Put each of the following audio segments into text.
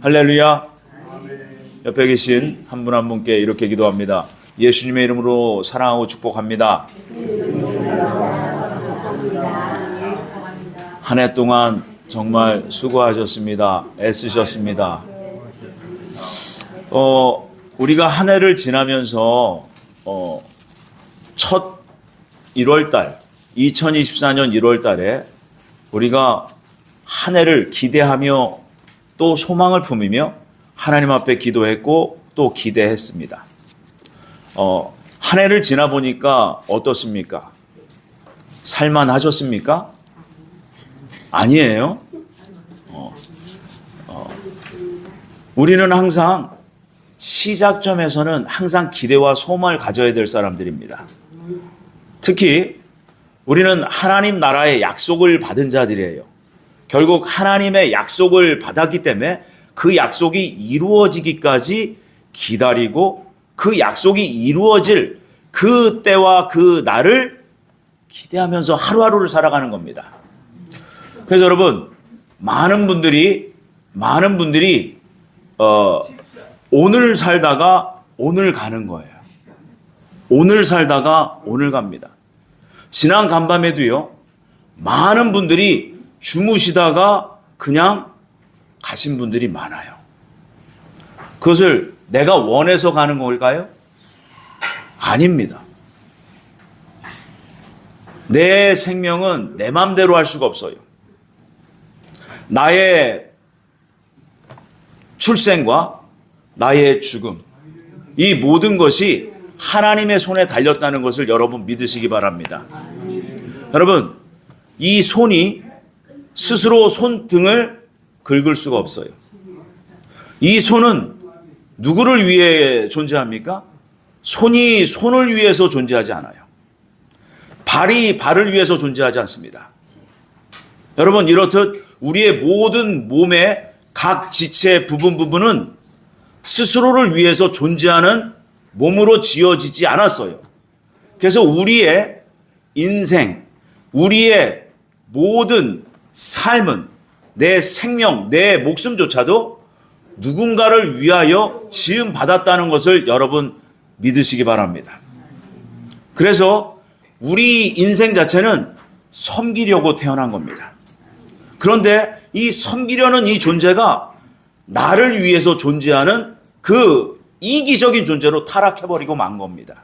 할렐루야. 옆에 계신 한 분 한 분께 이렇게 기도합니다. 예수님의 이름으로 사랑하고 축복합니다. 한 해 동안 정말 수고하셨습니다. 애쓰셨습니다. 우리가 한 해를 지나면서 첫 1월달 2024년 1월달에 우리가 한 해를 기대하며 또 소망을 품으며 하나님 앞에 기도했고 또 기대했습니다. 한 해를 지나 보니까 어떻습니까? 살만하셨습니까? 아니에요. 우리는 항상 시작점에서는 항상 기대와 소망을 가져야 될 사람들입니다. 특히 우리는 하나님 나라의 약속을 받은 자들이에요. 결국 하나님의 약속을 받았기 때문에 그 약속이 이루어지기까지 기다리고 그 약속이 이루어질 그 때와 그 날을 기대하면서 하루하루를 살아가는 겁니다. 그래서 여러분, 많은 분들이 오늘 살다가 오늘 가는 거예요. 오늘 살다가 오늘 갑니다. 지난 간밤에도요, 많은 분들이 주무시다가 그냥 가신 분들이 많아요. 그것을 내가 원해서 가는 걸까요? 아닙니다. 내 생명은 내 맘대로 할 수가 없어요. 나의 출생과 나의 죽음, 이 모든 것이 하나님의 손에 달렸다는 것을 여러분 믿으시기 바랍니다. 여러분, 이 손이 스스로 손등을 긁을 수가 없어요. 이 손은 누구를 위해 존재합니까? 손이 손을 위해서 존재하지 않아요. 발이 발을 위해서 존재하지 않습니다. 여러분, 이렇듯 우리의 모든 몸의 각 지체 부분은 스스로를 위해서 존재하는 몸으로 지어지지 않았어요. 그래서 우리의 인생, 우리의 모든 삶은, 내 생명, 내 목숨조차도 누군가를 위하여 지음 받았다는 것을 여러분 믿으시기 바랍니다. 그래서 우리 인생 자체는 섬기려고 태어난 겁니다. 그런데 이 섬기려는 이 존재가 나를 위해서 존재하는 그 이기적인 존재로 타락해버리고 만 겁니다.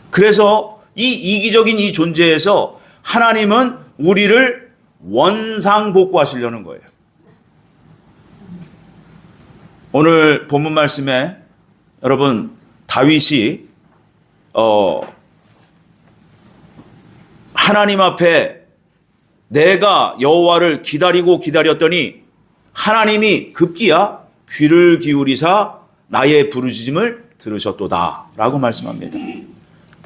그래서 이 이기적인 이 존재에서 하나님은 우리를 원상복구하시려는 거예요. 오늘 본문 말씀에 여러분, 다윗이 하나님 앞에 내가 여호와를 기다렸더니 하나님이 급기야 귀를 기울이사 나의 부르짖음을 들으셨도다 라고 말씀합니다.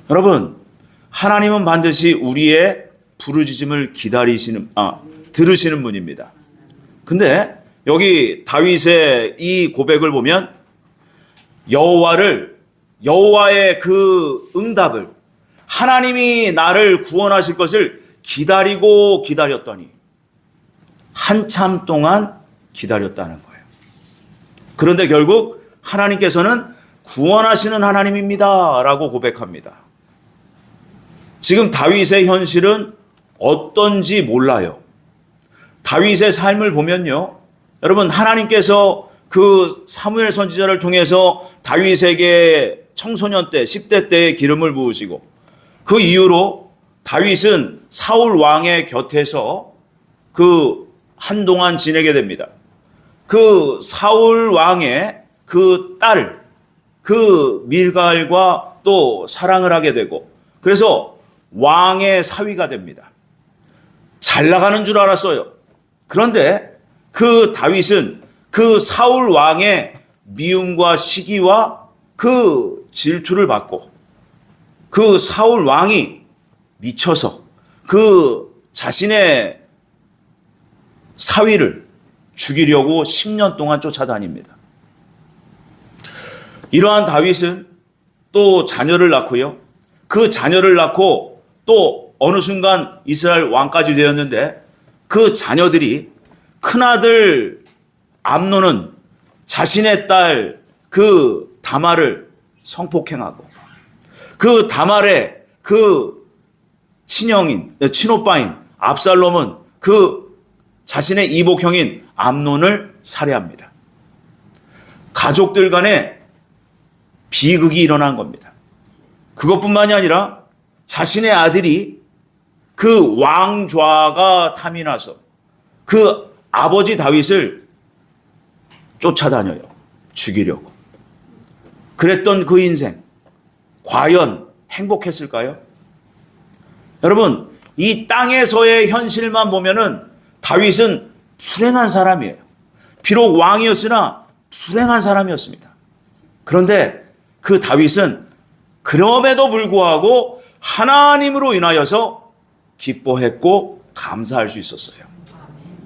여러분, 하나님은 반드시 우리의 부르짖음을 들으시는 분입니다. 근데 여기 다윗의 이 고백을 보면 여호와의 그 응답을, 하나님이 나를 구원하실 것을 기다렸더니 한참 동안 기다렸다는 거예요. 그런데 결국 하나님께서는 구원하시는 하나님입니다 라고 고백합니다. 지금 다윗의 현실은 어떤지 몰라요. 다윗의 삶을 보면요, 여러분, 하나님께서 그 사무엘 선지자를 통해서 다윗에게 청소년 때 10대 때의 기름을 부으시고 그 이후로 다윗은 사울 왕의 곁에서 그 한동안 지내게 됩니다. 그 사울 왕의 그 딸, 그 밀갈과 또 사랑을 하게 되고, 그래서 왕의 사위가 됩니다. 잘 나가는 줄 알았어요. 그런데 그 다윗은 그 사울 왕의 미움과 시기와 그 질투를 받고, 그 사울 왕이 미쳐서 그 자신의 사위를 죽이려고 10년 동안 쫓아다닙니다. 이러한 다윗은 또 자녀를 낳고요, 그 자녀를 낳고 또 어느 순간 이스라엘 왕까지 되었는데 그 자녀들이 큰아들 암논은 자신의 딸 그 다말을 성폭행하고 그 다말의 그 친오빠인 압살롬은 그 자신의 이복형인 암논을 살해합니다. 가족들 간에 비극이 일어난 겁니다. 그것뿐만이 아니라 자신의 아들이 그 왕좌가 탐이 나서 그 아버지 다윗을 쫓아다녀요. 죽이려고. 그랬던 그 인생 과연 행복했을까요? 여러분, 이 땅에서의 현실만 보면은 다윗은 불행한 사람이에요. 비록 왕이었으나 불행한 사람이었습니다. 그런데 그 다윗은 그럼에도 불구하고 하나님으로 인하여서 기뻐했고 감사할 수 있었어요.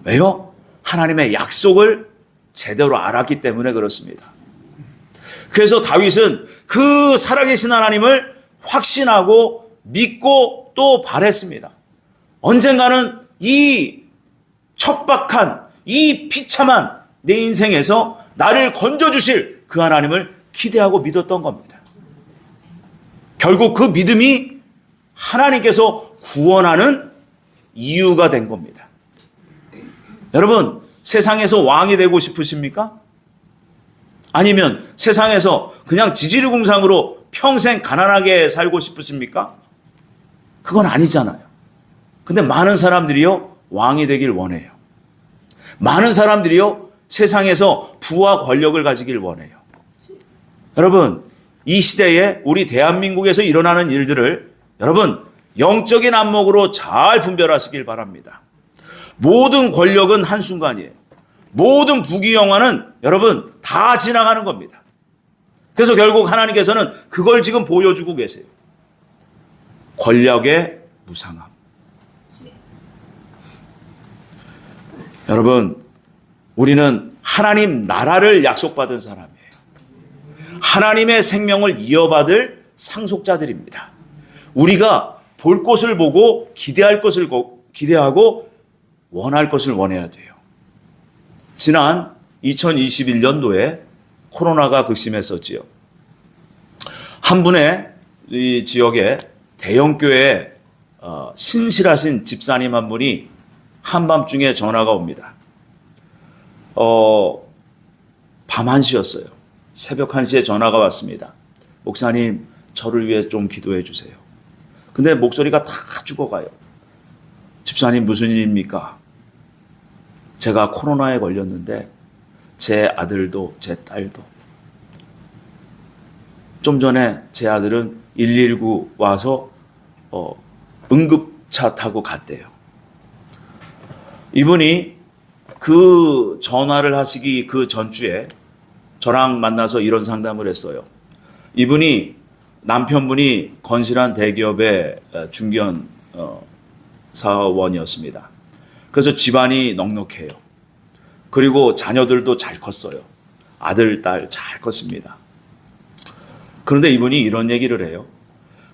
왜요? 하나님의 약속을 제대로 알았기 때문에 그렇습니다. 그래서 다윗은 그 살아계신 하나님을 확신하고 믿고 또 바랬습니다. 언젠가는 이 척박한 이 비참한 내 인생에서 나를 건져주실 그 하나님을 기대하고 믿었던 겁니다. 결국 그 믿음이 하나님께서 구원하는 이유가 된 겁니다. 여러분, 세상에서 왕이 되고 싶으십니까? 아니면 세상에서 그냥 지지리궁상으로 평생 가난하게 살고 싶으십니까? 그건 아니잖아요. 근데 많은 사람들이요, 왕이 되길 원해요. 많은 사람들이요, 세상에서 부와 권력을 가지길 원해요. 여러분, 이 시대에 우리 대한민국에서 일어나는 일들을 여러분, 영적인 안목으로 잘 분별하시길 바랍니다. 모든 권력은 한순간이에요. 모든 부귀영화는 여러분 다 지나가는 겁니다. 그래서 결국 하나님께서는 그걸 지금 보여주고 계세요. 권력의 무상함. 여러분, 우리는 하나님 나라를 약속받은 사람이에요. 하나님의 생명을 이어받을 상속자들입니다. 우리가 볼 것을 보고 기대할 것을 기대하고 원할 것을 원해야 돼요. 지난 2021년도에 코로나가 극심했었지요. 한 분의 이 지역에 대형교회 신실하신 집사님 한 분이 한밤중에 전화가 옵니다. 밤 1시였어요. 새벽 1시에 전화가 왔습니다. 목사님, 저를 위해 좀 기도해 주세요. 근데 목소리가 다 죽어가요. 집사님, 무슨 일입니까? 제가 코로나에 걸렸는데 제 아들도 제 딸도. 좀 전에 제 아들은 119 와서 응급차 타고 갔대요. 이분이 그 전화를 하시기 그 전주에 저랑 만나서 이런 상담을 했어요. 이분이 남편분이 건실한 대기업의 중견 사원이었습니다. 그래서 집안이 넉넉해요. 그리고 자녀들도 잘 컸어요. 아들, 딸 잘 컸습니다. 그런데 이분이 이런 얘기를 해요.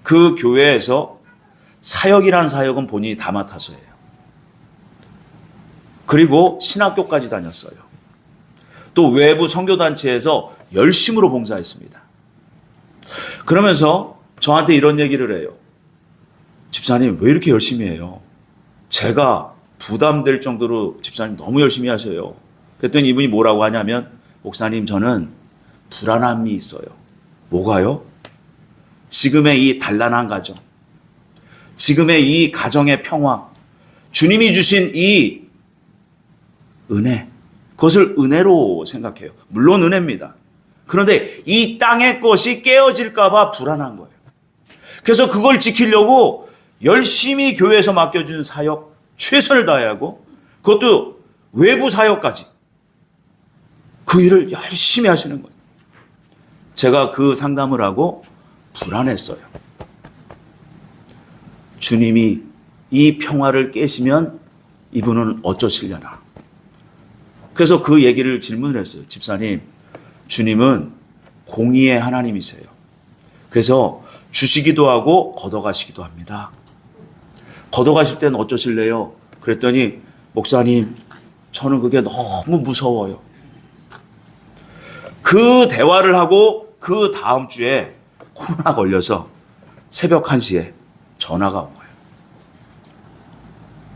그 교회에서 사역이란 사역은 본인이 다 맡아서 해요. 그리고 신학교까지 다녔어요. 또 외부 선교단체에서 열심으로 봉사했습니다. 그러면서 저한테 이런 얘기를 해요. 집사님, 왜 이렇게 열심히 해요? 제가 부담될 정도로 집사님 너무 열심히 하셔요. 그랬더니 이분이 뭐라고 하냐면, 목사님, 저는 불안함이 있어요. 뭐가요? 지금의 이 단란한 가정, 지금의 이 가정의 평화, 주님이 주신 이 은혜, 그것을 은혜로 생각해요. 물론 은혜입니다. 그런데 이 땅의 것이 깨어질까 봐 불안한 거예요. 그래서 그걸 지키려고 열심히 교회에서 맡겨준 사역 최선을 다해야 하고, 그것도 외부 사역까지 그 일을 열심히 하시는 거예요. 제가 그 상담을 하고 불안했어요. 주님이 이 평화를 깨시면 이분은 어쩌시려나. 그래서 그 얘기를 질문을 했어요. 집사님, 주님은 공의의 하나님이세요. 그래서 주시기도 하고 걷어가시기도 합니다. 걷어가실 때는 어쩌실래요? 그랬더니, 목사님, 저는 그게 너무 무서워요. 그 대화를 하고 그 다음 주에 코로나 걸려서 새벽 1시에 전화가 온 거예요.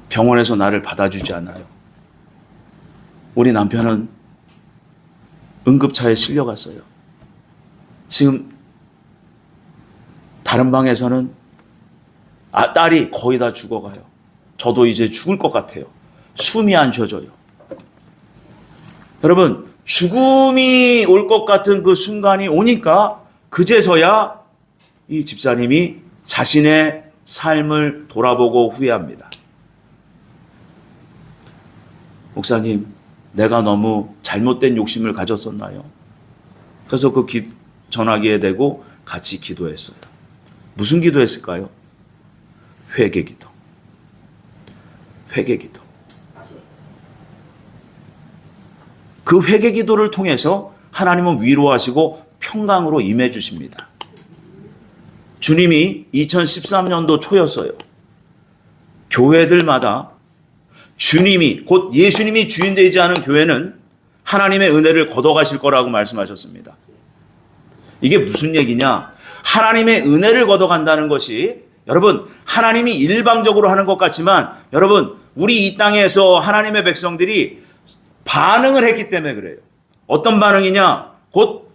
병원에서 나를 받아주지 않아요. 우리 남편은 응급차에 실려갔어요. 지금 다른 방에서는 딸이 거의 다 죽어가요. 저도 이제 죽을 것 같아요. 숨이 안 쉬어져요. 여러분, 죽음이 올 것 같은 그 순간이 오니까 그제서야 이 집사님이 자신의 삶을 돌아보고 후회합니다. 목사님, 내가 너무 잘못된 욕심을 가졌었나요? 그래서 그 전화기에 대고 같이 기도했어요. 무슨 기도했을까요? 회개기도. 회개기도. 그 회개기도를 통해서 하나님은 위로하시고 평강으로 임해 주십니다. 주님이 2013년도 초였어요. 교회들마다 주님이, 곧 예수님이 주인 되지 않은 교회는 하나님의 은혜를 걷어가실 거라고 말씀하셨습니다. 이게 무슨 얘기냐? 하나님의 은혜를 걷어간다는 것이, 여러분, 하나님이 일방적으로 하는 것 같지만, 여러분, 우리 이 땅에서 하나님의 백성들이 반응을 했기 때문에 그래요. 어떤 반응이냐? 곧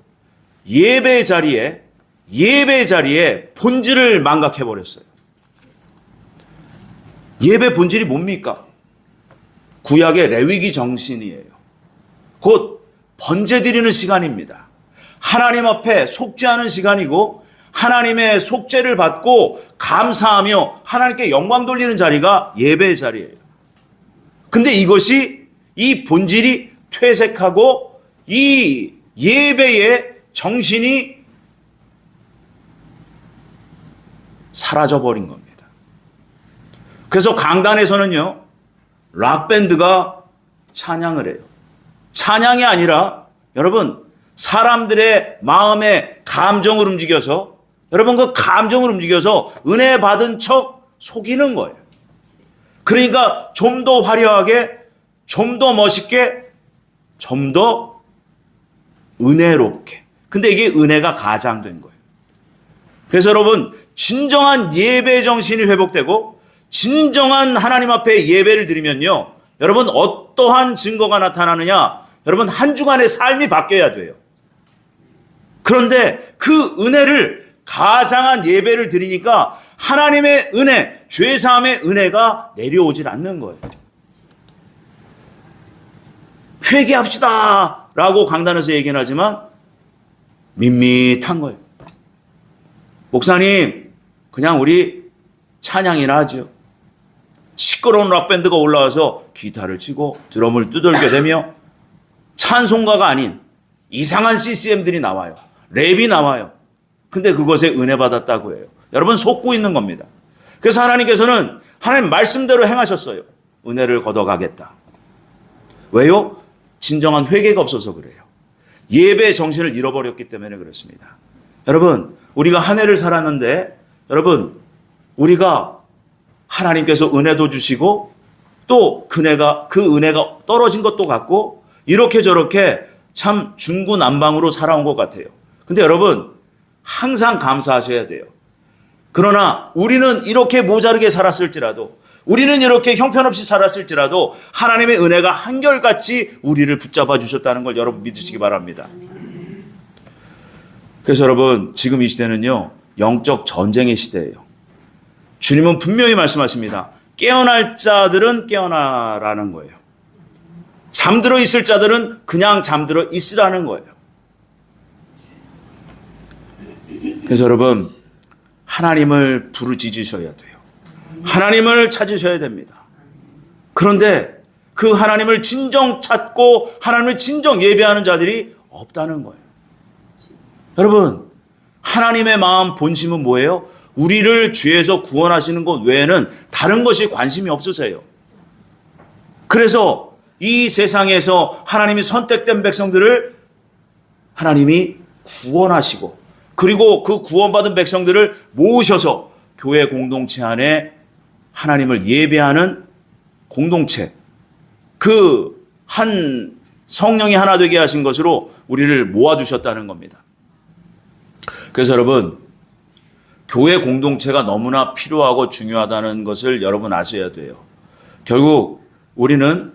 예배 자리에 본질을 망각해버렸어요. 예배 본질이 뭡니까? 구약의 레위기 정신이에요. 곧 번제 드리는 시간입니다. 하나님 앞에 속죄하는 시간이고, 하나님의 속죄를 받고 감사하며 하나님께 영광 돌리는 자리가 예배의 자리예요. 근데 이것이, 이 본질이 퇴색하고 이 예배의 정신이 사라져버린 겁니다. 그래서 강단에서는요, 락밴드가 찬양을 해요. 찬양이 아니라, 여러분, 사람들의 마음의 감정을 움직여서, 여러분, 그 감정을 움직여서 은혜 받은 척 속이는 거예요. 그러니까 좀 더 화려하게, 좀 더 멋있게, 좀 더 은혜롭게. 근데 이게 은혜가 가장된 거예요. 그래서 여러분, 진정한 예배 정신이 회복되고 진정한 하나님 앞에 예배를 드리면요, 여러분, 어떠한 증거가 나타나느냐? 여러분, 한 주간의 삶이 바뀌어야 돼요. 그런데 그 은혜를, 가장한 예배를 드리니까 하나님의 은혜, 죄사함의 은혜가 내려오질 않는 거예요. 회개합시다 라고 강단에서 얘기는 하지만 밋밋한 거예요. 목사님, 그냥 우리 찬양이나 하죠. 시끄러운 락밴드가 올라와서 기타를 치고 드럼을 두들겨 대며 찬송가가 아닌 이상한 CCM들이 나와요. 랩이 나와요. 근데 그것에 은혜 받았다고 해요. 여러분, 속고 있는 겁니다. 그래서 하나님께서는 하나님 말씀대로 행하셨어요. 은혜를 걷어가겠다. 왜요? 진정한 회개가 없어서 그래요. 예배의 정신을 잃어버렸기 때문에 그렇습니다. 여러분, 우리가 한 해를 살았는데, 여러분, 우리가 하나님께서 은혜도 주시고 또 그 은혜가 떨어진 것도 같고 이렇게 저렇게 참 중구난방으로 살아온 것 같아요. 근데 여러분, 항상 감사하셔야 돼요. 그러나 우리는 이렇게 모자르게 살았을지라도, 우리는 이렇게 형편없이 살았을지라도 하나님의 은혜가 한결같이 우리를 붙잡아 주셨다는 걸 여러분 믿으시기 바랍니다. 그래서 여러분, 지금 이 시대는요, 영적 전쟁의 시대예요. 주님은 분명히 말씀하십니다. 깨어날 자들은 깨어나라는 거예요. 잠들어 있을 자들은 그냥 잠들어 있으라는 거예요. 그래서 여러분, 하나님을 부르짖으셔야 돼요. 하나님을 찾으셔야 됩니다. 그런데 그 하나님을 진정 찾고 하나님을 진정 예배하는 자들이 없다는 거예요. 여러분, 하나님의 마음 본심은 뭐예요? 우리를 죄에서 구원하시는 것 외에는 다른 것이 관심이 없으세요. 그래서 이 세상에서 하나님이 선택된 백성들을 하나님이 구원하시고, 그리고 그 구원받은 백성들을 모으셔서 교회 공동체 안에 하나님을 예배하는 공동체, 그 한 성령이 하나 되게 하신 것으로 우리를 모아두셨다는 겁니다. 그래서 여러분, 교회 공동체가 너무나 필요하고 중요하다는 것을 여러분 아셔야 돼요. 결국 우리는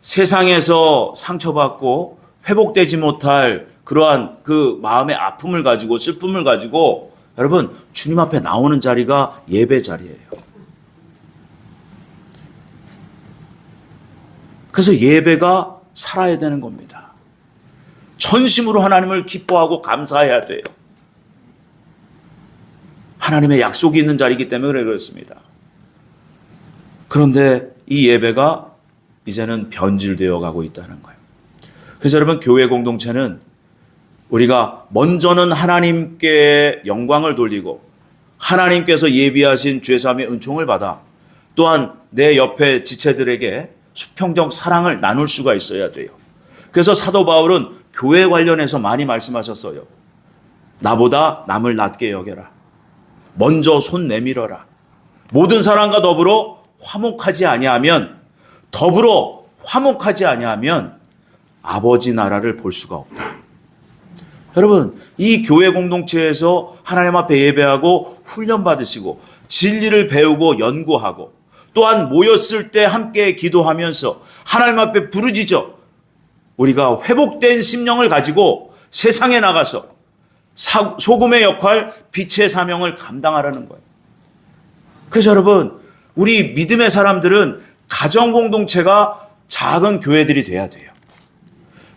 세상에서 상처받고 회복되지 못할 그러한 그 마음의 아픔을 가지고 슬픔을 가지고 여러분 주님 앞에 나오는 자리가 예배 자리예요. 그래서 예배가 살아야 되는 겁니다. 전심으로 하나님을 기뻐하고 감사해야 돼요. 하나님의 약속이 있는 자리이기 때문에 그렇습니다. 그런데 이 예배가 이제는 변질되어 가고 있다는 거예요. 그래서 여러분, 교회 공동체는 우리가 먼저는 하나님께 영광을 돌리고 하나님께서 예비하신 죄사함의 은총을 받아 또한 내 옆에 지체들에게 수평적 사랑을 나눌 수가 있어야 돼요. 그래서 사도 바울은 교회 관련해서 많이 말씀하셨어요. 나보다 남을 낮게 여겨라. 먼저 손 내밀어라. 모든 사람과 더불어 화목하지 아니하면 아버지 나라를 볼 수가 없다. 여러분, 이 교회 공동체에서 하나님 앞에 예배하고 훈련 받으시고 진리를 배우고 연구하고 또한 모였을 때 함께 기도하면서 하나님 앞에 부르짖어 우리가 회복된 심령을 가지고 세상에 나가서 소금의 역할, 빛의 사명을 감당하라는 거예요. 그래서 여러분, 우리 믿음의 사람들은 가정 공동체가 작은 교회들이 돼야 돼요.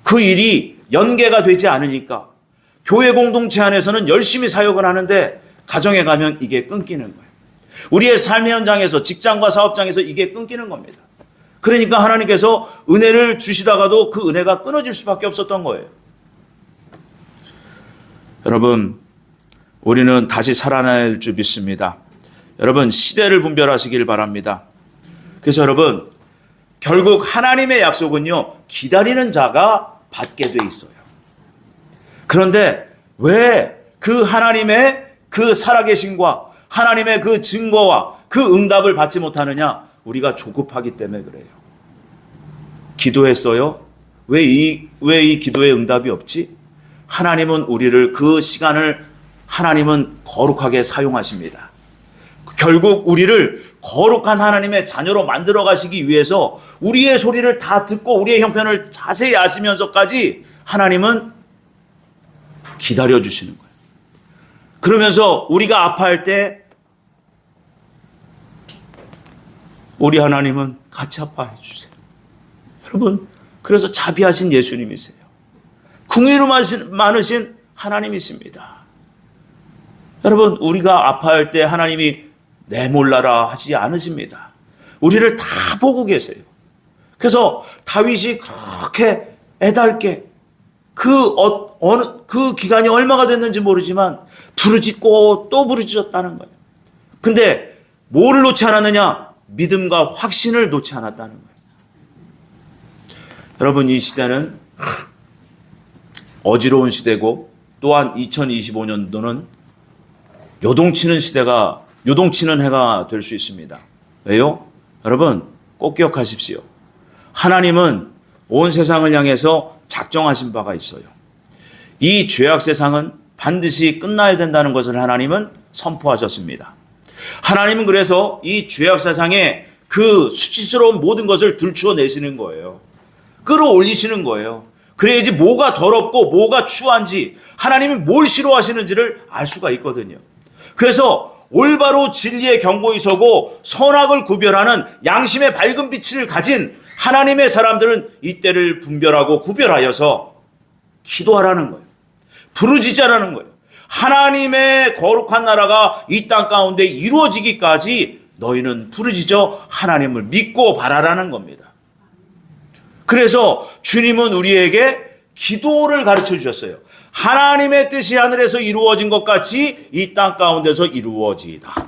그 일이 연계가 되지 않으니까 교회 공동체 안에서는 열심히 사역을 하는데 가정에 가면 이게 끊기는 거예요. 우리의 삶의 현장에서 직장과 사업장에서 이게 끊기는 겁니다. 그러니까 하나님께서 은혜를 주시다가도 그 은혜가 끊어질 수밖에 없었던 거예요. 여러분, 우리는 다시 살아날 줄 믿습니다. 여러분, 시대를 분별하시길 바랍니다. 그래서 여러분, 결국 하나님의 약속은요, 기다리는 자가 받게 돼 있어요. 그런데 왜 그 하나님의 그 살아계심과 하나님의 그 증거와 그 응답을 받지 못하느냐? 우리가 조급하기 때문에 그래요. 기도했어요? 왜 이 기도에 응답이 없지? 하나님은 우리를 그 시간을 하나님은 거룩하게 사용하십니다. 결국 우리를 거룩한 하나님의 자녀로 만들어 가시기 위해서 우리의 소리를 다 듣고 우리의 형편을 자세히 아시면서까지 하나님은 기다려 주시는 거예요. 그러면서 우리가 아파할 때 우리 하나님은 같이 아파해 주세요. 여러분, 그래서 자비하신 예수님이세요. 긍휼이 많으신 하나님이십니다. 여러분, 우리가 아파할 때 하나님이 내몰라라 하지 않으십니다. 우리를 다 보고 계세요. 그래서 다윗이 그렇게 애달게 그 기간이 얼마가 됐는지 모르지만 부르짖고 또 부르짖었다는 거예요. 근데 뭐를 놓지 않았느냐? 믿음과 확신을 놓지 않았다는 거예요. 여러분, 이 시대는 어지러운 시대고 또한 2025년도는 요동치는 해가 될 수 있습니다. 왜요? 여러분, 꼭 기억하십시오. 하나님은 온 세상을 향해서 작정하신 바가 있어요. 이 죄악 세상은 반드시 끝나야 된다는 것을 하나님은 선포하셨습니다. 하나님은 그래서 이 죄악 세상에 그 수치스러운 모든 것을 들추어내시는 거예요. 끌어올리시는 거예요. 그래야지 뭐가 더럽고 뭐가 추한지 하나님이 뭘 싫어하시는지를 알 수가 있거든요. 그래서 올바로 진리의 경고에 서고 선악을 구별하는 양심의 밝은 빛을 가진 하나님의 사람들은 이때를 분별하고 구별하여서 기도하라는 거예요. 부르짖으라는 거예요. 하나님의 거룩한 나라가 이 땅 가운데 이루어지기까지 너희는 부르짖어 하나님을 믿고 바라라는 겁니다. 그래서 주님은 우리에게 기도를 가르쳐 주셨어요. 하나님의 뜻이 하늘에서 이루어진 것 같이 이 땅 가운데서 이루어지이다.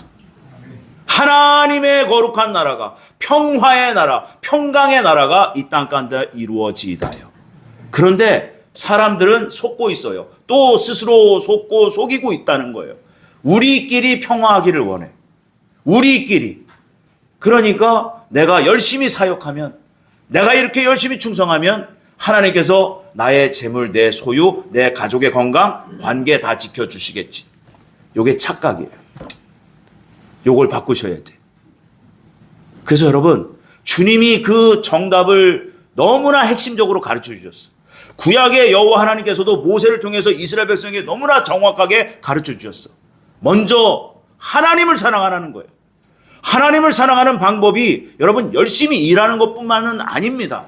하나님의 거룩한 나라가, 평화의 나라, 평강의 나라가 이 땅 가운데 이루어지이다요. 그런데 사람들은 속고 있어요. 또 스스로 속고 속이고 있다는 거예요. 우리끼리 평화하기를 원해. 우리끼리. 그러니까 내가 열심히 사역하면, 내가 이렇게 열심히 충성하면 하나님께서 나의 재물, 내 소유, 내 가족의 건강, 관계 다 지켜주시겠지. 요게 착각이에요. 요걸 바꾸셔야 돼. 그래서 여러분, 주님이 그 정답을 너무나 핵심적으로 가르쳐 주셨어요. 구약의 여호와 하나님께서도 모세를 통해서 이스라엘 백성에게 너무나 정확하게 가르쳐 주셨어. 먼저 하나님을 사랑하는 거예요. 하나님을 사랑하는 방법이 여러분 열심히 일하는 것뿐만은 아닙니다.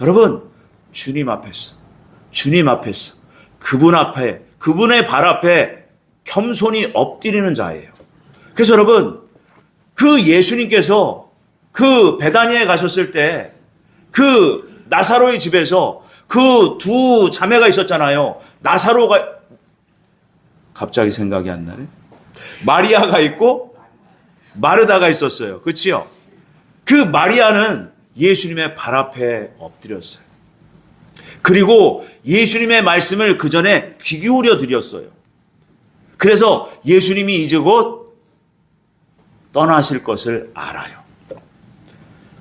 여러분, 주님 앞에서 그분 앞에, 그분의 발 앞에 겸손히 엎드리는 자예요. 그래서 여러분, 그 예수님께서 그 베다니에 가셨을 때 그 나사로의 집에서 그 두 자매가 있었잖아요. 나사로가 갑자기 생각이 안 나네. 마리아가 있고 마르다가 있었어요. 그렇지요? 그 마리아는 예수님의 발 앞에 엎드렸어요. 그리고 예수님의 말씀을 그 전에 귀 기울여 드렸어요. 그래서 예수님이 이제 곧 떠나실 것을 알아요.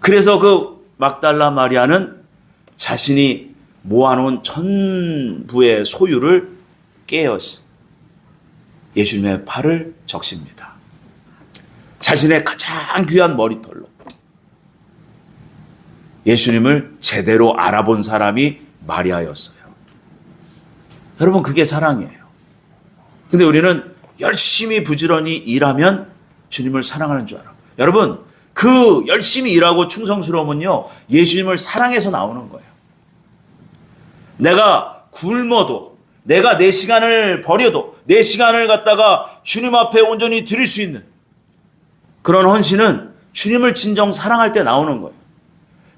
그래서 그 막달라 마리아는 자신이 모아놓은 전부의 소유를 깨어서 예수님의 발을 적십니다. 자신의 가장 귀한 머리털로 예수님을 제대로 알아본 사람이 마리아였어요. 여러분, 그게 사랑이에요. 근데 우리는 열심히 부지런히 일하면 주님을 사랑하는 줄 알아. 여러분, 그 열심히 일하고 충성스러움은요, 예수님을 사랑해서 나오는 거예요. 내가 굶어도, 내가 내 시간을 버려도, 내 시간을 갖다가 주님 앞에 온전히 드릴 수 있는 그런 헌신은 주님을 진정 사랑할 때 나오는 거예요.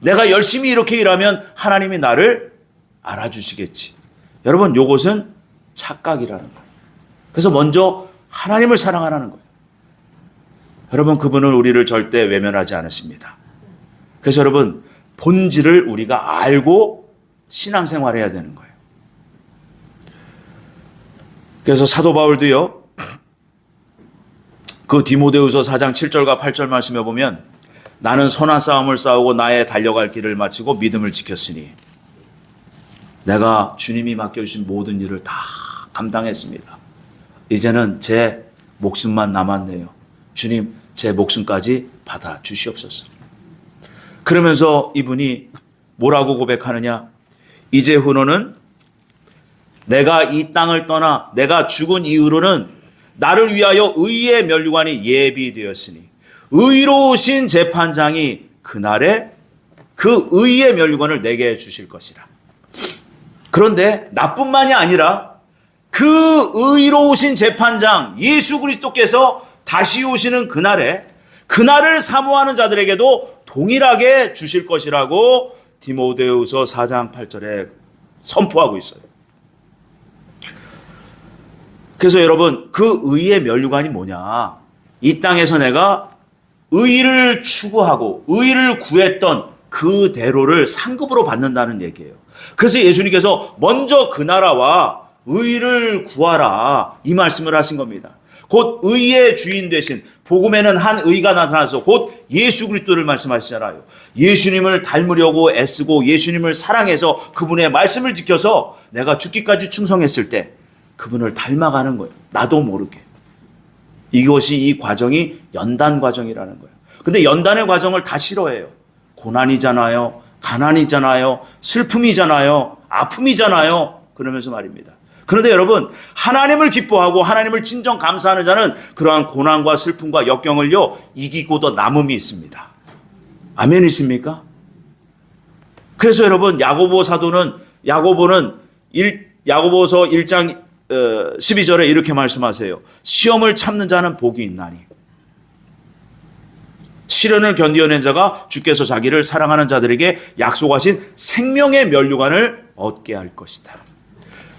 내가 열심히 이렇게 일하면 하나님이 나를 알아주시겠지. 여러분, 요것은 착각이라는 거예요. 그래서 먼저 하나님을 사랑하라는 거예요. 여러분, 그분은 우리를 절대 외면하지 않으십니다. 그래서 여러분, 본질을 우리가 알고 신앙생활해야 되는 거예요. 그래서 사도 바울도요, 그 디모데후서 4장 7절과 8절 말씀에 보면 나는 선한 싸움을 싸우고 나의 달려갈 길을 마치고 믿음을 지켰으니 내가 주님이 맡겨주신 모든 일을 다 감당했습니다. 이제는 제 목숨만 남았네요. 주님, 제 목숨까지 받아 주시옵소서. 그러면서 이분이 뭐라고 고백하느냐? 이제후로는 내가 이 땅을 떠나 내가 죽은 이후로는 나를 위하여 의의 면류관이 예비되었으니 의로우신 재판장이 그날에 그 의의 면류관을 내게 주실 것이라. 그런데 나뿐만이 아니라 그 의로우신 재판장 예수 그리스도께서 다시 오시는 그날에 그날을 사모하는 자들에게도 동일하게 주실 것이라고 디모데후서 4장 8절에 선포하고 있어요. 그래서 여러분, 그 의의 면류관이 뭐냐? 이 땅에서 내가 의를 추구하고 의를 구했던 그대로를 상급으로 받는다는 얘기예요. 그래서 예수님께서 먼저 그 나라와 의를 구하라, 이 말씀을 하신 겁니다. 곧 의의 주인 되신, 복음에는 한 의가 나타나서 곧 예수 그리스도를 말씀하시잖아요. 예수님을 닮으려고 애쓰고 예수님을 사랑해서 그분의 말씀을 지켜서 내가 죽기까지 충성했을 때 그분을 닮아가는 거예요. 나도 모르게. 이것이, 이 과정이 연단 과정이라는 거예요. 근데 연단의 과정을 다 싫어해요. 고난이잖아요, 가난이잖아요, 슬픔이잖아요, 아픔이잖아요, 그러면서 말입니다. 그런데 여러분, 하나님을 기뻐하고 하나님을 진정 감사하는 자는 그러한 고난과 슬픔과 역경을요 이기고도 남음이 있습니다. 아멘이십니까? 그래서 여러분, 야고보 사도는 야고보서 1장 12절에 이렇게 말씀하세요. 시험을 참는 자는 복이 있나니 시련을 견디어낸 자가 주께서 자기를 사랑하는 자들에게 약속하신 생명의 면류관을 얻게 할 것이다.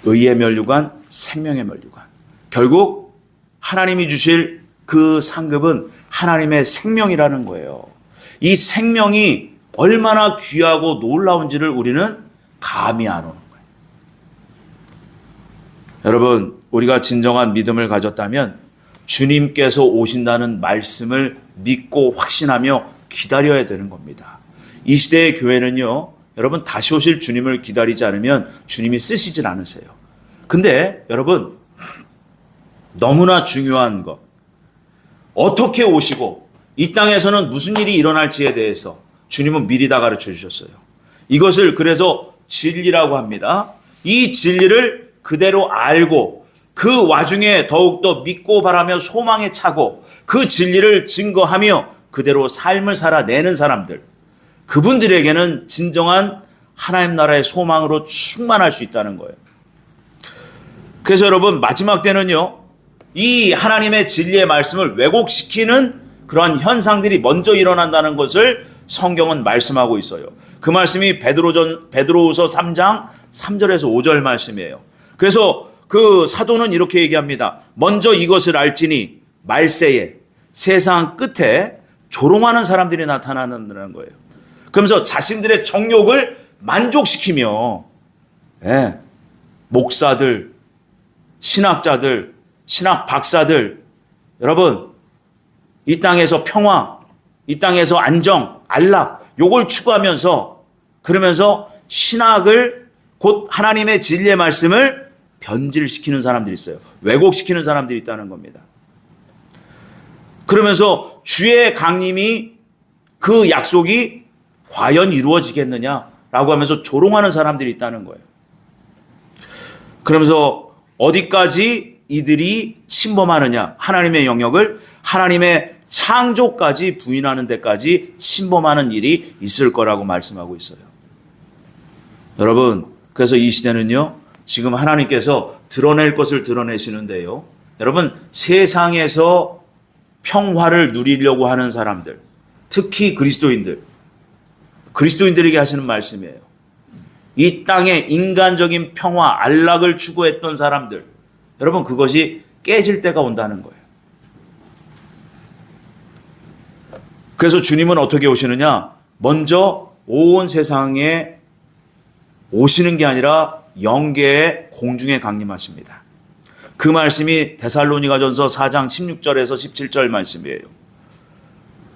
의의 면류관, 생명의 면류관. 결국 하나님이 주실 그 상급은 하나님의 생명이라는 거예요. 이 생명이 얼마나 귀하고 놀라운지를 우리는 감이 안 오는 거예요. 여러분, 우리가 진정한 믿음을 가졌다면 주님께서 오신다는 말씀을 믿고 확신하며 기다려야 되는 겁니다. 이 시대의 교회는요, 여러분 다시 오실 주님을 기다리지 않으면 주님이 쓰시질 않으세요. 근데 여러분 너무나 중요한 것, 어떻게 오시고 이 땅에서는 무슨 일이 일어날지에 대해서 주님은 미리 다 가르쳐 주셨어요. 이것을 그래서 진리라고 합니다. 이 진리를 그대로 알고 그 와중에 더욱더 믿고 바라며 소망에 차고 그 진리를 증거하며 그대로 삶을 살아내는 사람들, 그분들에게는 진정한 하나님 나라의 소망으로 충만할 수 있다는 거예요. 그래서 여러분 마지막 때는요, 이 하나님의 진리의 말씀을 왜곡시키는 그러한 현상들이 먼저 일어난다는 것을 성경은 말씀하고 있어요. 그 말씀이 베드로후서 3장 3절에서 5절 말씀이에요. 그래서 그 사도는 이렇게 얘기합니다. 먼저 이것을 알지니 말세에 세상 끝에 조롱하는 사람들이 나타나는다는 거예요. 그러면서 자신들의 정욕을 만족시키며 목사들, 신학자들, 신학 박사들, 여러분 이 땅에서 평화, 이 땅에서 안정, 안락, 요걸 추구하면서 그러면서 신학을 곧 하나님의 진리의 말씀을 변질시키는 사람들이 있어요. 왜곡시키는 사람들이 있다는 겁니다. 그러면서 주의 강림이 그 약속이 과연 이루어지겠느냐라고 하면서 조롱하는 사람들이 있다는 거예요. 그러면서 어디까지 이들이 침범하느냐, 하나님의 영역을 하나님의 창조까지 부인하는 데까지 침범하는 일이 있을 거라고 말씀하고 있어요. 여러분, 그래서 이 시대는요, 지금 하나님께서 드러낼 것을 드러내시는데요, 여러분 세상에서 평화를 누리려고 하는 사람들, 특히 그리스도인들에게 하시는 말씀이에요. 이 땅에 인간적인 평화, 안락을 추구했던 사람들, 여러분 그것이 깨질 때가 온다는 거예요. 그래서 주님은 어떻게 오시느냐? 먼저 온 세상에 오시는 게 아니라 영계의 공중에 강림하십니다. 그 말씀이 데살로니가전서 4장 16절에서 17절 말씀이에요.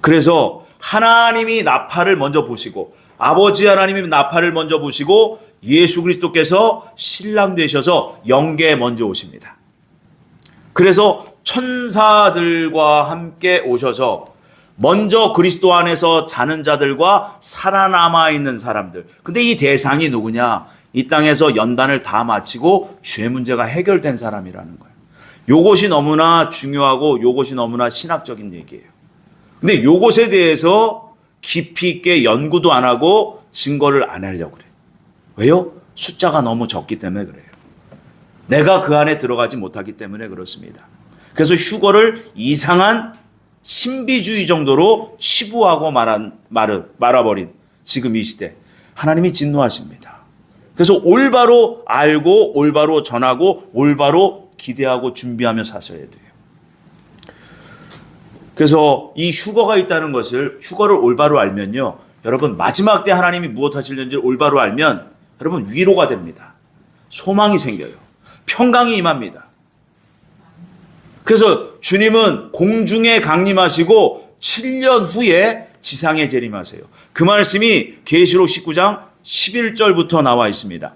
그래서 하나님이 나팔을 먼저 부시고, 아버지 하나님이 나팔을 먼저 부시고 예수 그리스도께서 신랑 되셔서 영계에 먼저 오십니다. 그래서 천사들과 함께 오셔서 먼저 그리스도 안에서 자는 자들과 살아남아 있는 사람들. 근데 이 대상이 누구냐? 이 땅에서 연단을 다 마치고 죄 문제가 해결된 사람이라는 거예요. 요것이 너무나 중요하고 요것이 너무나 신학적인 얘기예요. 근데 요것에 대해서 깊이 있게 연구도 안 하고 증거를 안 하려고 그래요. 왜요? 숫자가 너무 적기 때문에 그래요. 내가 그 안에 들어가지 못하기 때문에 그렇습니다. 그래서 휴거를 이상한 신비주의 정도로 치부하고 말아버린 지금 이 시대, 하나님이 진노하십니다. 그래서 올바로 알고 올바로 전하고 올바로 기대하고 준비하며 사셔야 돼요. 그래서 이 휴거가 있다는 것을, 휴거를 올바로 알면요, 여러분 마지막 때 하나님이 무엇 하시는지를 올바로 알면 여러분 위로가 됩니다. 소망이 생겨요. 평강이 임합니다. 그래서 주님은 공중에 강림하시고 7년 후에 지상에 재림하세요. 그 말씀이 계시록 19장 11절부터 나와 있습니다.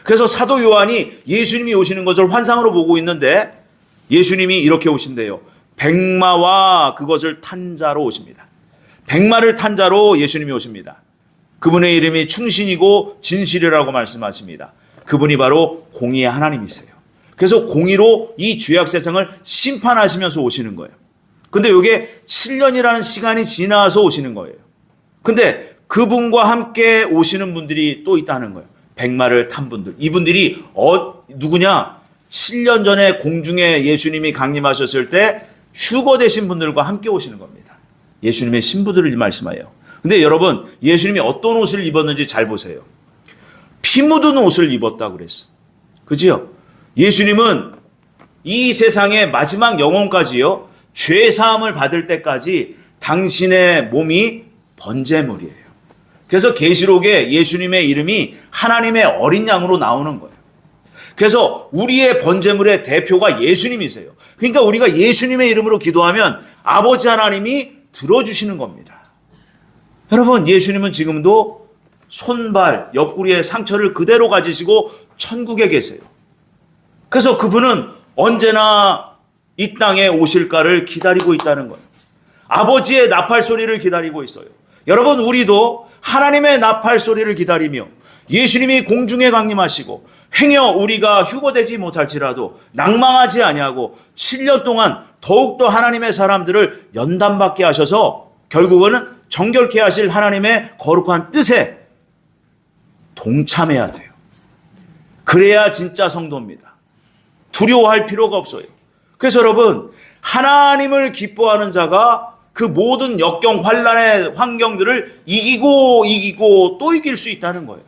그래서 사도 요한이 예수님이 오시는 것을 환상으로 보고 있는데 예수님이 이렇게 오신대요. 백마와 그것을 탄 자로 오십니다. 백마를 탄 자로 예수님이 오십니다. 그분의 이름이 충신이고 진실이라고 말씀하십니다. 그분이 바로 공의의 하나님이세요. 그래서 공의로 이 죄악 세상을 심판하시면서 오시는 거예요. 근데 이게 7년이라는 시간이 지나서 오시는 거예요. 근데 그분과 함께 오시는 분들이 또 있다는 거예요. 백마를 탄 분들. 이분들이 누구냐? 7년 전에 공중에 예수님이 강림하셨을 때 휴거되신 분들과 함께 오시는 겁니다. 예수님의 신부들을 말씀하여요. 근데 여러분, 예수님이 어떤 옷을 입었는지 잘 보세요. 피 묻은 옷을 입었다고 그랬어. 그지요? 예수님은 이 세상의 마지막 영혼까지요, 죄 사함을 받을 때까지 당신의 몸이 번제물이에요. 그래서 계시록에 예수님의 이름이 하나님의 어린 양으로 나오는 거예요. 그래서 우리의 번제물의 대표가 예수님이세요. 그러니까 우리가 예수님의 이름으로 기도하면 아버지 하나님이 들어주시는 겁니다. 여러분, 예수님은 지금도 손발, 옆구리의 상처를 그대로 가지시고 천국에 계세요. 그래서 그분은 언제나 이 땅에 오실까를 기다리고 있다는 거예요. 아버지의 나팔 소리를 기다리고 있어요. 여러분, 우리도 하나님의 나팔 소리를 기다리며 예수님이 공중에 강림하시고 행여 우리가 휴거되지 못할지라도 낭망하지 아니하고 7년 동안 더욱더 하나님의 사람들을 연단받게 하셔서 결국은 정결케 하실 하나님의 거룩한 뜻에 동참해야 돼요. 그래야 진짜 성도입니다. 두려워할 필요가 없어요. 그래서 여러분, 하나님을 기뻐하는 자가 그 모든 역경, 환난의 환경들을 이기고 또 이길 수 있다는 거예요.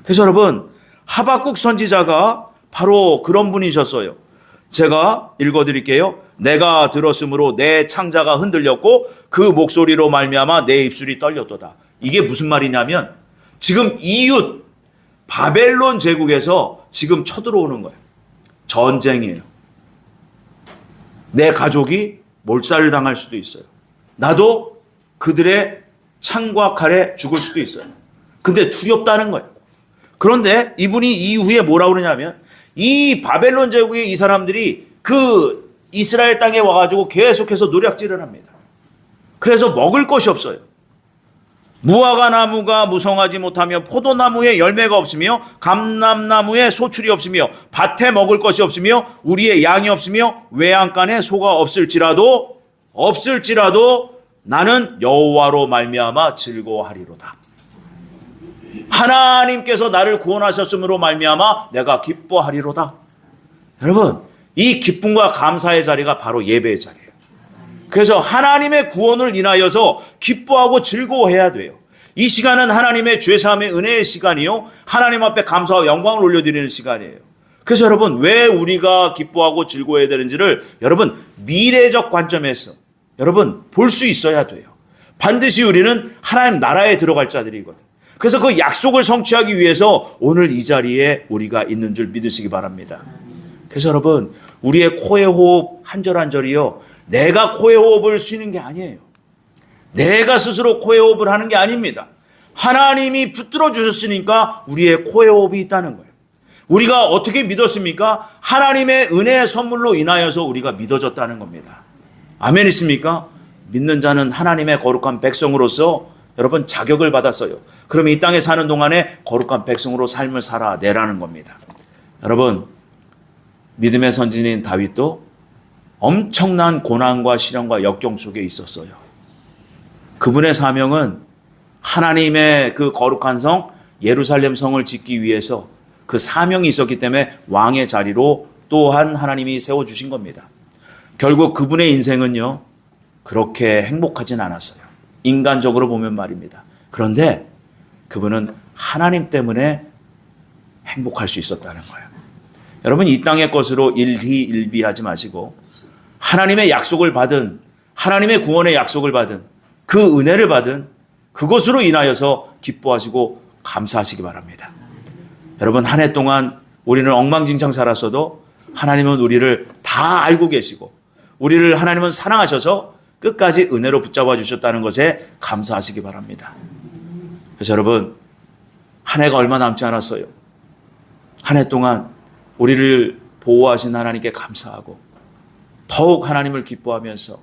그래서 여러분, 하박국 선지자가 바로 그런 분이셨어요. 제가 읽어드릴게요. 내가 들었으므로 내 창자가 흔들렸고 그 목소리로 말미암아 내 입술이 떨렸도다. 이게 무슨 말이냐면 지금 이웃 바벨론 제국에서 지금 쳐들어오는 거예요. 전쟁이에요. 내 가족이 몰살을 당할 수도 있어요. 나도 그들의 창과 칼에 죽을 수도 있어요. 근데 두렵다는 거예요. 그런데 이분이 이후에 뭐라고 그러냐면 이 바벨론 제국의 이 사람들이 그 이스라엘 땅에 와가지고 계속해서 노략질을 합니다. 그래서 먹을 것이 없어요. 무화과 나무가 무성하지 못하며 포도나무에 열매가 없으며 감람나무에 소출이 없으며 밭에 먹을 것이 없으며 우리의 양이 없으며 외양간에 소가 없을지라도 나는 여호와로 말미암아 즐거워하리로다. 하나님께서 나를 구원하셨으므로 말미암아 내가 기뻐하리로다. 여러분, 이 기쁨과 감사의 자리가 바로 예배의 자리예요. 그래서 하나님의 구원을 인하여서 기뻐하고 즐거워해야 돼요. 이 시간은 하나님의 죄사함의 은혜의 시간이요, 하나님 앞에 감사와 영광을 올려드리는 시간이에요. 그래서 여러분, 왜 우리가 기뻐하고 즐거워해야 되는지를 여러분 미래적 관점에서 여러분 볼 수 있어야 돼요. 반드시 우리는 하나님 나라에 들어갈 자들이거든. 그래서 그 약속을 성취하기 위해서 오늘 이 자리에 우리가 있는 줄 믿으시기 바랍니다. 그래서 여러분, 우리의 코의 호흡 한 절 한 절이요, 내가 코의 호흡을 쉬는 게 아니에요. 내가 스스로 코의 호흡을 하는 게 아닙니다. 하나님이 붙들어 주셨으니까 우리의 코의 호흡이 있다는 거예요. 우리가 어떻게 믿었습니까? 하나님의 은혜의 선물로 인하여서 우리가 믿어졌다는 겁니다. 아멘 있습니까? 믿는 자는 하나님의 거룩한 백성으로서 여러분 자격을 받았어요. 그럼 이 땅에 사는 동안에 거룩한 백성으로 삶을 살아내라는 겁니다. 여러분, 믿음의 선진인 다윗도 엄청난 고난과 시련과 역경 속에 있었어요. 그분의 사명은 하나님의 그 거룩한 성 예루살렘 성을 짓기 위해서 그 사명이 있었기 때문에 왕의 자리로 또한 하나님이 세워주신 겁니다. 결국 그분의 인생은요, 그렇게 행복하진 않았어요. 인간적으로 보면 말입니다. 그런데 그분은 하나님 때문에 행복할 수 있었다는 거예요. 여러분, 이 땅의 것으로 일희일비하지 마시고 하나님의 약속을 받은, 하나님의 구원의 약속을 받은, 그 은혜를 받은 그것으로 인하여서 기뻐하시고 감사하시기 바랍니다. 여러분, 한 해 동안 우리는 엉망진창 살았어도 하나님은 우리를 다 알고 계시고 우리를 하나님은 사랑하셔서 끝까지 은혜로 붙잡아 주셨다는 것에 감사하시기 바랍니다. 그래서 여러분, 한 해가 얼마 남지 않았어요. 한 해 동안 우리를 보호하신 하나님께 감사하고 더욱 하나님을 기뻐하면서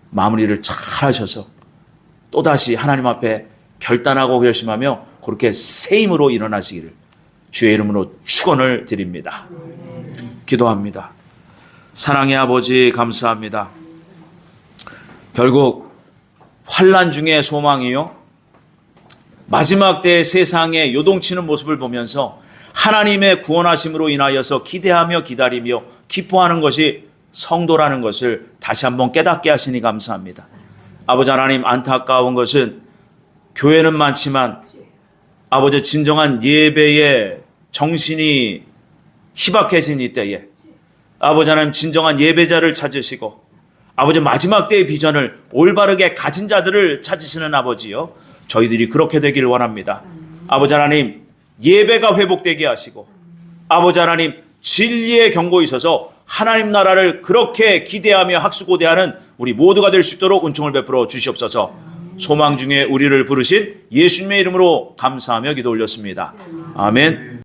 마무리를 잘 하셔서 또다시 하나님 앞에 결단하고 결심하며 그렇게 새 힘으로 일어나시기를 주의 이름으로 축원을 드립니다. 기도합니다. 사랑의 아버지, 감사합니다. 결국 환난 중에 소망이요, 마지막 때 세상에 요동치는 모습을 보면서 하나님의 구원하심으로 인하여서 기대하며 기다리며 기뻐하는 것이 성도라는 것을 다시 한번 깨닫게 하시니 감사합니다. 아버지 하나님, 안타까운 것은 교회는 많지만 아버지 진정한 예배의 정신이 희박해진 이때에 아버지 하나님 진정한 예배자를 찾으시고 아버지 마지막 때의 비전을 올바르게 가진 자들을 찾으시는 아버지요, 저희들이 그렇게 되길 원합니다. 아버지 하나님, 예배가 회복되게 하시고 아버지 하나님 진리의 경고에 있어서 하나님 나라를 그렇게 기대하며 학수고대하는 우리 모두가 될 수 있도록 은총을 베풀어 주시옵소서. 소망 중에 우리를 부르신 예수님의 이름으로 감사하며 기도 올렸습니다. 아멘.